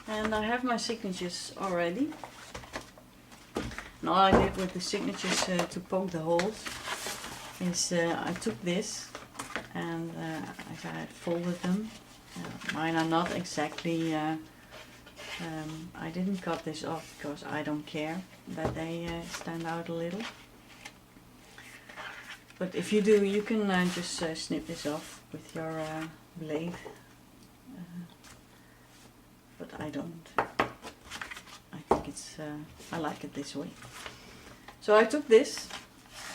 And I have my signatures already. And all I did with the signatures to poke the holes is I took this and I folded them. Mine are not exactly, I didn't cut this off because I don't care that they stand out a little. But if you do, you can just snip this off with your blade. But I don't. I think it's, I like it this way. So I took this,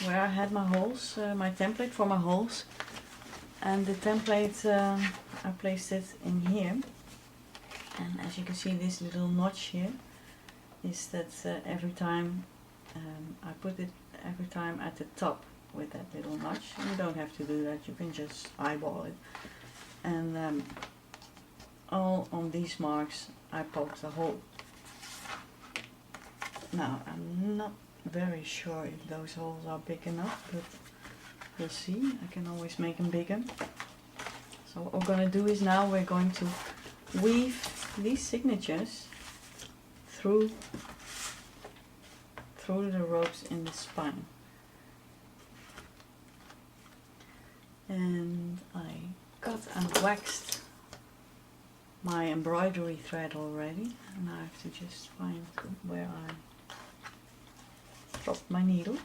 where I had my holes, my template for my holes. And the template, I placed it in here. And as you can see, this little notch here is that every time I put it every time at the top with that little notch. You don't have to do that, you can just eyeball it. And all on these marks I poked a hole. Now I'm not very sure if those holes are big enough, but we'll see. I can always make them bigger. So what we're going to do is now we're going to weave these signatures through the ropes in the spine. And I cut and waxed my embroidery thread already, and I have to just find where I dropped my needle.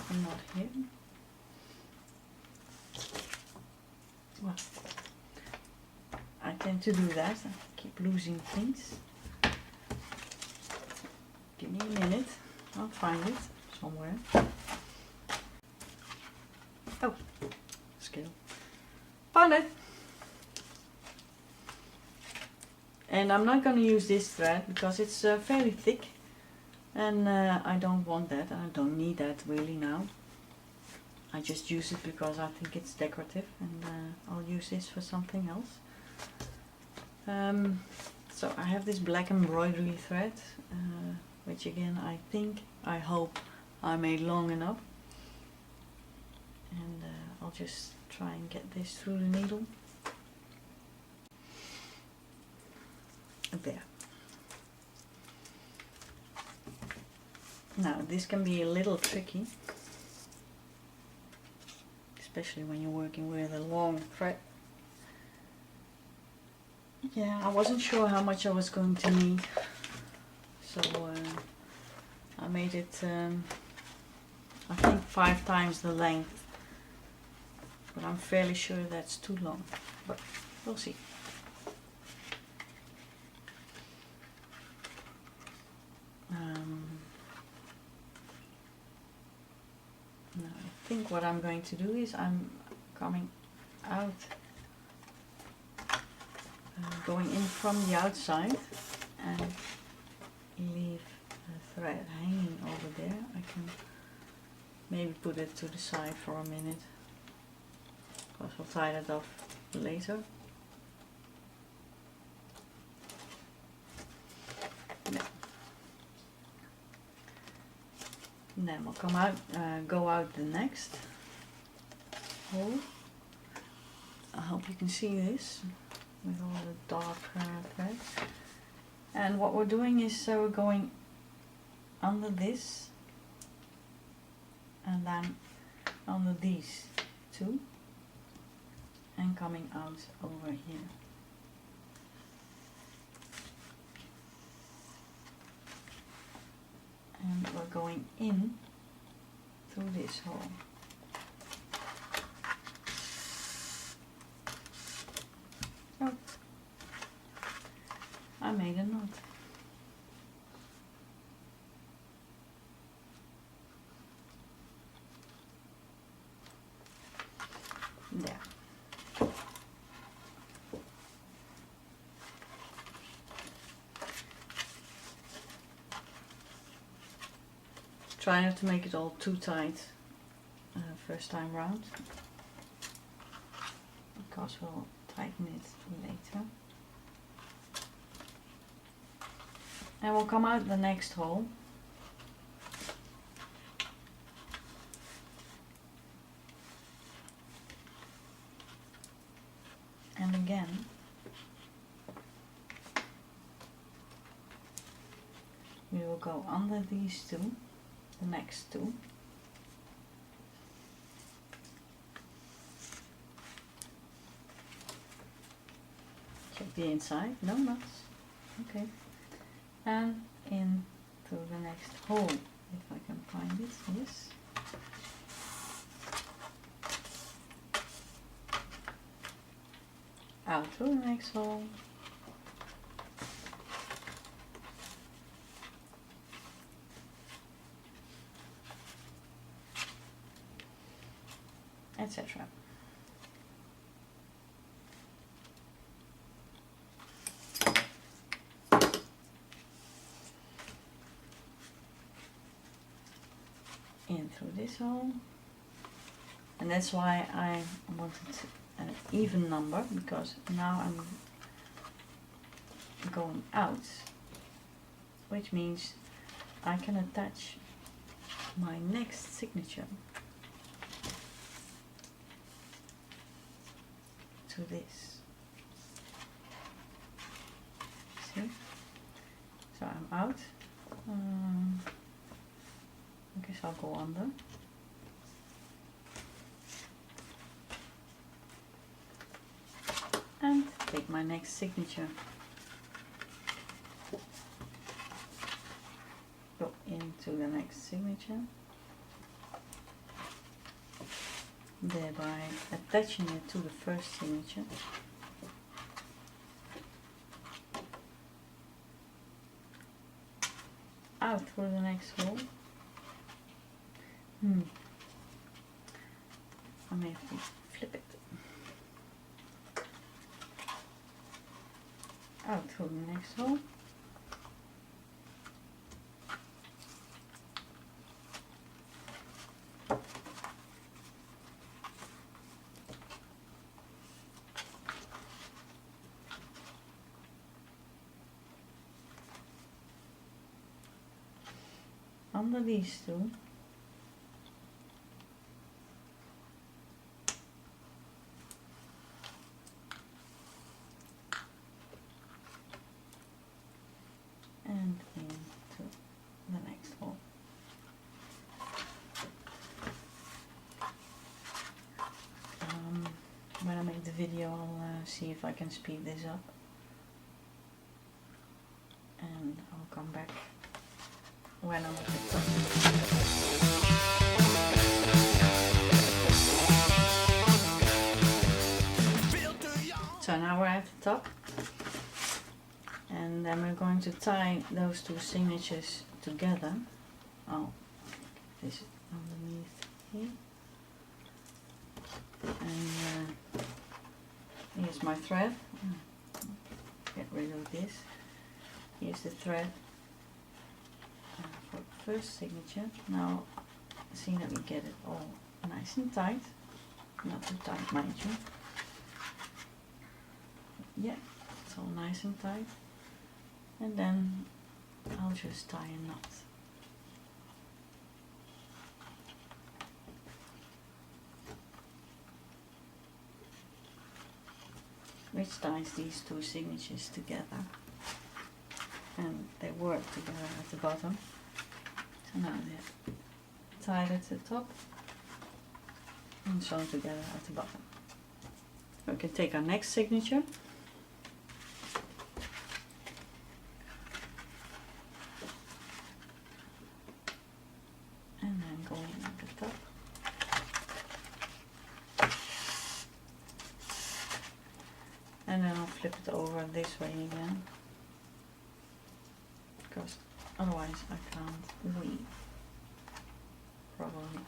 And not here. Well, I tend to do that. I keep losing things. Give me a minute. I'll find it somewhere. Oh, scale. Found it. And I'm not going to use this thread because it's fairly thick. And I don't want that. I don't need that really now. I just use it because I think it's decorative, and I'll use this for something else. So I have this black embroidery thread, which again I hope I made long enough. And I'll just try and get this through the needle. There. Now this can be a little tricky, especially when you're working with a long thread. Yeah, I wasn't sure how much I was going to need, so I made it I think 5 times the length, but I'm fairly sure that's too long, but we'll see. Now I think what I'm going to do is I'm coming out, going in from the outside and leave a thread hanging over there. I can maybe put it to the side for a minute because we'll tie that off later. Yeah. And then we'll come out, go out the next hole. I hope you can see this with all the dark threads. And what we're doing is we're going under this and then under these two and coming out over here. And we're going in through this hole. Oh, I made a knot. There. Try not to make it all too tight first time round, because we'll tighten it later. And we'll come out the next hole. And again, will go under these two, the next two. Check the inside, no knots, okay. And into the next hole, if I can find it, yes. Out through the next hole. Etc. In through this hole, and that's why I wanted an even number, because now I'm going out, which means I can attach my next signature to this. See? So I'm out. I guess I'll go under. And take my next signature. Go into the next signature. Thereby attaching it to the first signature. Out through the next hole. I may have to flip it. Out through the next hole. Under these two. And into the next hole. When I make the video, I'll see if I can speed this up, and I'll come back when I'm at the top. So now we're at the top. And then we're going to tie those two signatures together. Oh, this underneath here. And here's my thread. Get rid of this. Here's the thread for the first signature. Now, see that we get it all nice and tight. Not too tight, mind you. Yeah, it's all nice and tight. And then I'll just tie a knot. Which ties these two signatures together. And they work together at the bottom. So now they're tied at the top and sewn together at the bottom. We can take our next signature. And then go in at the top. And then I'll flip it over this way again, because otherwise I can't weave properly.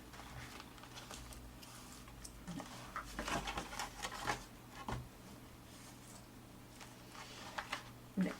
There.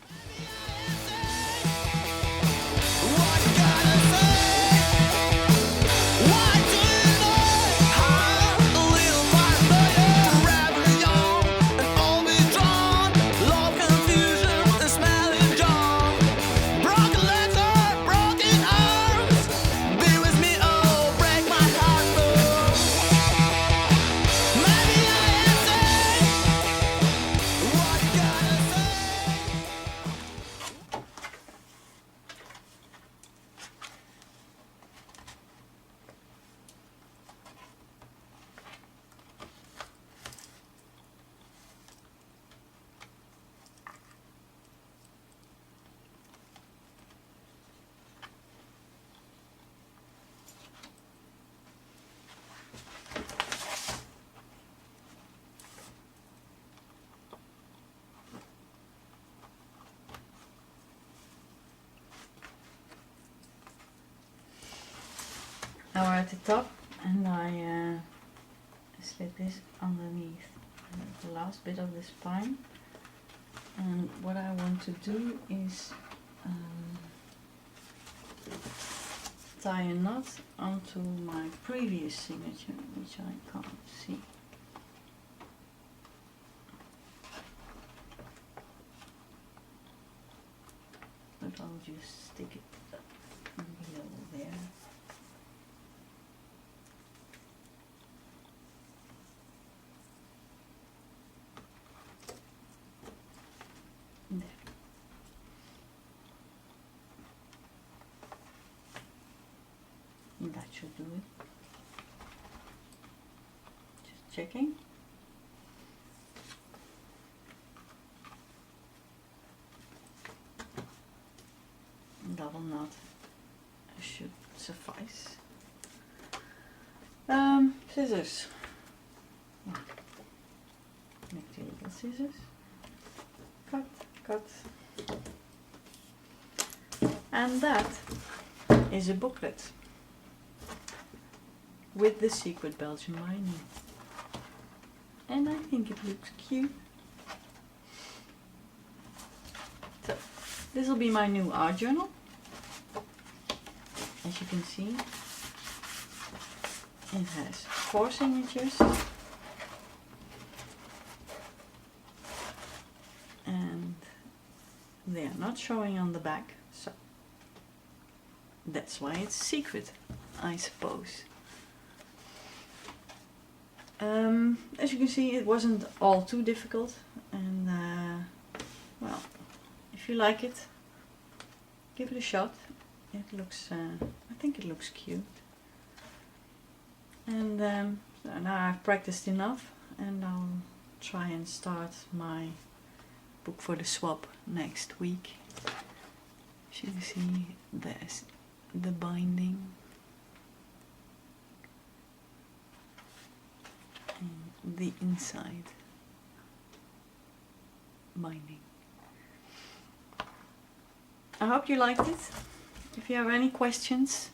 or at the top, and I slip this underneath the last bit of the spine. And what I want to do is tie a knot onto my previous signature, which I can't see. But I'll just stick it below there. There. That should do it. Just checking. Double knot should suffice. Scissors. Make the little scissors. Cut, cut. And that is a booklet with the Secret Belgian lining. And I think it looks cute. So, this will be my new art journal. As you can see, it has 4 signatures. And they are not showing on the back, so that's why it's secret, I suppose. As you can see, it wasn't all too difficult, and well, if you like it, give it a shot. It looks, I think it looks cute. And so now I've practiced enough, and I'll try and start my book for the swap next week. As you can see, there's the binding. And the inside binding. I hope you liked it. If you have any questions,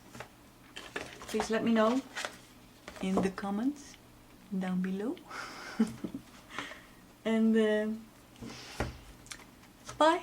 please let me know in the comments down below. And bye.